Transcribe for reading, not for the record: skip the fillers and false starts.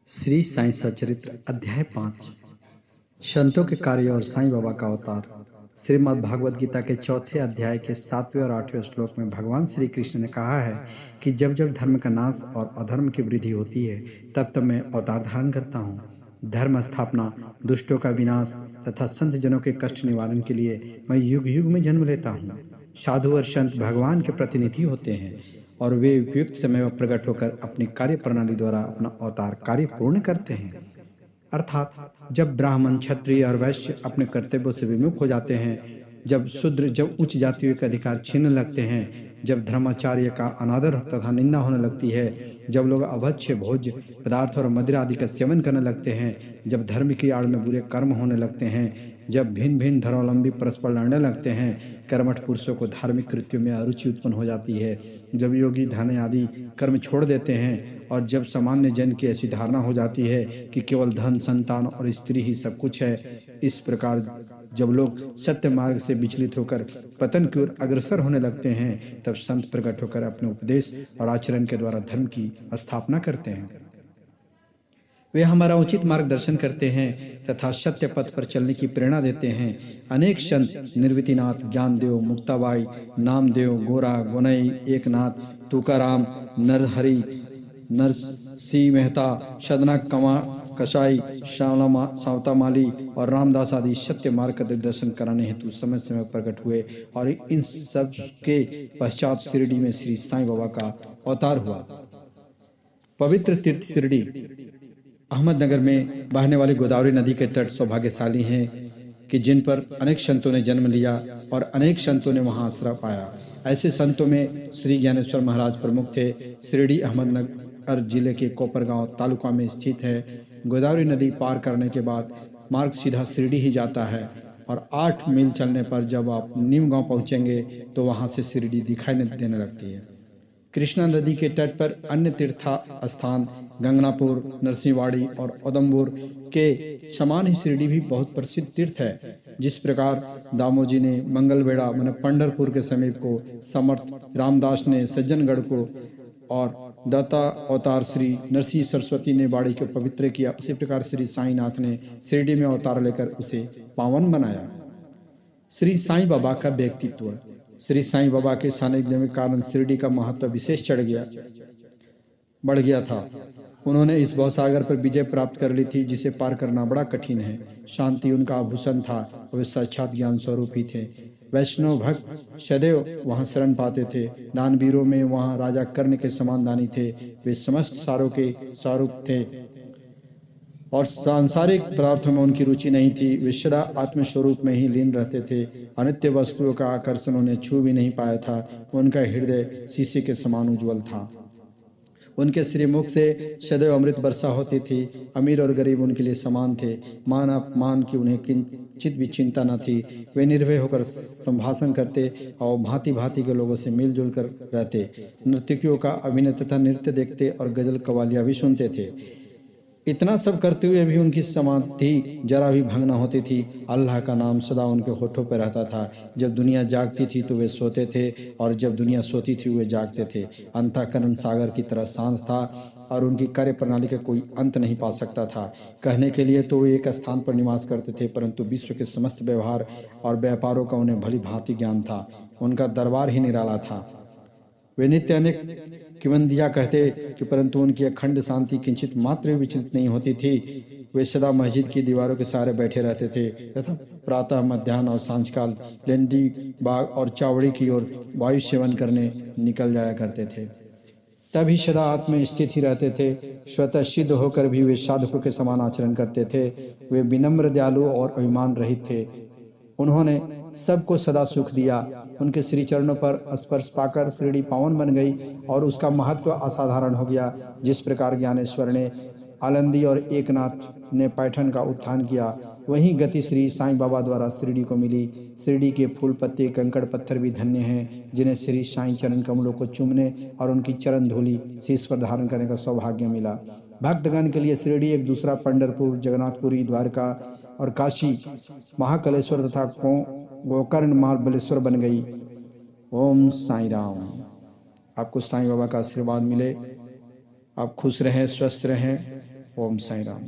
श्री साईं सचरित्र अध्याय 5 संतों के कार्य और साईं बाबा का अवतार। श्रीमद् भागवत गीता के चौथे अध्याय के 7वें और 8वें श्लोक में भगवान श्री कृष्ण ने कहा है कि जब जब धर्म का नाश और अधर्म की वृद्धि होती है तब तब मैं अवतार धारण करता हूँ। धर्म स्थापना, दुष्टों का विनाश तथा संत जनों के कष्ट निवारण के लिए मैं युग युग में जन्म लेता हूँ। साधु और संत भगवान के प्रतिनिधि होते हैं और वे उपयुक्त समय में प्रकट होकर अपनी कार्य प्रणाली द्वारा अपना अवतार कार्य पूर्ण करते हैं। अर्थात जब ब्राह्मण, क्षत्रिय और वैश्य अपने कर्तव्यों से विमुख हो जाते हैं, जब शूद्र, जब उच्च जातियों के अधिकार छीनने लगते हैं, जब धर्माचार्य का अनादर तथा निंदा होने लगती है, जब लोग अभक्ष्य भोज्य पदार्थ और मदिरा आदि का सेवन करने लगते हैं, जब धर्म की आड़ में बुरे कर्म होने लगते हैं, जब भिन्न भिन्न धर्मावलंबी परस्पर लड़ने लगते हैं, कर्मठ पुरुषों को धार्मिक कृत्यों में अरुचि उत्पन्न हो जाती है, जब योगी धन आदि कर्म छोड़ देते हैं और जब सामान्य जन की ऐसी धारणा हो जाती है कि केवल धन, संतान और स्त्री ही सब कुछ है, इस प्रकार जब लोग सत्य मार्ग से विचलित होकर पतन की ओर अग्रसर होने लगते हैं, तब संत प्रकट होकर अपने उपदेश और आचरण के द्वारा धर्म की स्थापना करते हैं। वे हमारा उचित मार्गदर्शन करते हैं तथा सत्य पथ पर चलने की प्रेरणा देते हैं। अनेक संत निर्वितिनाथ, ज्ञानदेव, मुक्ताबाई, नामदेव, गोरा, गोनई, एकनाथ, तुकाराम, नरहरि, नरसिंह मेहता, सदना कसाई, सावता माली और रामदास आदि सत्य मार्ग का दिग्दर्शन कराने हेतु समय समय प्रकट हुए और इन सब के पश्चात शिरडी में श्री साईं बाबा का अवतार हुआ। पवित्र तीर्थ शिरडी अहमदनगर में बहने वाली गोदावरी नदी के तट सौभाग्यशाली हैं कि जिन पर अनेक संतों ने जन्म लिया और अनेक संतों ने वहां आश्रय पाया। ऐसे संतों में श्री ज्ञानेश्वर महाराज प्रमुख थे। शिरडी अहमदनगर जिले के कोपरगांव तालुका में स्थित है। गोदावरी नदी पार करने के बाद मार्ग सीधा शिरडी ही जाता है और 8 मील चलने पर जब आप नीम गांव पहुंचेंगे तो वहां से शिरडी दिखाई देने लगती है। कृष्णा नदी के तट पर अन्य तीर्थ स्थान गंगनापुर, नरसिंहवाड़ी और उदमपुर के समान ही शिरडी भी बहुत प्रसिद्ध तीर्थ है। जिस प्रकार दामोजी ने मंगलवेढ़ा माने पंढरपुर के समीप को, समर्थ रामदास ने सज्जनगढ़ को और दत्ता अवतार श्री नरसिंह सरस्वती ने बाड़ी को पवित्र किया, उसी प्रकार श्री साईनाथ ने शिरडी में अवतार लेकर उसे पावन बनाया। श्री साईं बाबा का व्यक्तित्व। श्री साईं बाबा के सानिध्य के कारण शिरडी का महत्व विशेष बढ़ गया था। उन्होंने इस भवसागर पर विजय प्राप्त कर ली थी जिसे पार करना बड़ा कठिन है। शांति उनका आभूषण था और वे साक्षात ज्ञान स्वरूप ही थे। वैष्णव भक्त सदैव वहां शरण पाते थे। दानवीरों में वहां राजा कर्ण के समान दानी थे। वे समस्त सारों के स्वरूप थे और सांसारिक पदार्थों में उनकी रुचि नहीं थी। वे सदा आत्मस्वरूप में ही लीन रहते थे। अनित्य वस्तुओं का आकर्षण उन्हें छू भी नहीं पाया था। उनका हृदय शीशे के समान उज्जवल था। उनके श्रीमुख से सदैव अमृत वर्षा होती थी। अमीर और गरीब उनके लिए समान थे। मान अपमान की उन्हें किंचित भी चिंता न थी। वे निर्भय होकर संभाषण करते और भांति भांति के लोगों से मिलजुल कर रहते। नर्तकियों का अभिनय तथा नृत्य देखते और गजल कवालियां भी सुनते थे। इतना सब करते हुए भी उनकी समाधि जरा भी भंग न होती थी। अल्लाह का नाम सदा उनके होठों पर रहता था। जब दुनिया जागती थी तो वे सोते थे और जब दुनिया सोती थी वे जागते थे। अंतःकरण सागर की तरह शांत था और उनकी कार्य प्रणाली का कोई अंत नहीं पा सकता था। कहने के लिए तो वे एक स्थान पर निवास करते थे, परंतु विश्व के समस्त व्यवहार और व्यापारों का उन्हें भली भांति ज्ञान था। उनका दरबार ही निराला था। वे नित्य अनेक किवंदिया कहते कि परंतु उनकी अखंड शांति किंचित मात्र भी विचलित नहीं होती थी। वे सदा मस्जिद की दीवारों के सहारे बैठे रहते थे तथा प्रातः, मध्याह्न और सांझकाल लेंडी बाग और चावड़ी की ओर वायु सेवन करने निकल जाया करते थे। तभी सदा आत्म स्थित ही रहते थे। स्वतः सिद्ध होकर भी वे साधकों के समान आचरण करते थे। वे विनम्र, दयालु और अभिमान रहित थे। उन्होंने सबको सदा सुख दिया। उनके श्री चरणों पर स्पर्श पाकर शिरडी पावन बन गई और उसका महत्व असाधारण हो गया। जिस प्रकार ज्ञानेश्वर ने आलंदी और एकनाथ ने पैठन का उत्थान किया, वहीं गति श्री साईं बाबा द्वारा शिरडी को मिली। शिरडी के फूल, पत्ते, कंकड़ पत्थर भी धन्य हैं जिन्हें श्री साईं चरण कमलों को चूमने और उनकी चरण धूलि शीश पर धारण करने का सौभाग्य मिला। भक्तगण के लिए शिरडी एक दूसरा पंढरपुर, जगन्नाथपुरी, द्वारका और काशी महाकालेश्वर तथा गोकर्ण महाबलेश्वर बन गई। ओम साईं राम। आपको साईं बाबा का आशीर्वाद मिले। आप खुश रहें, स्वस्थ रहें ओम साई राम।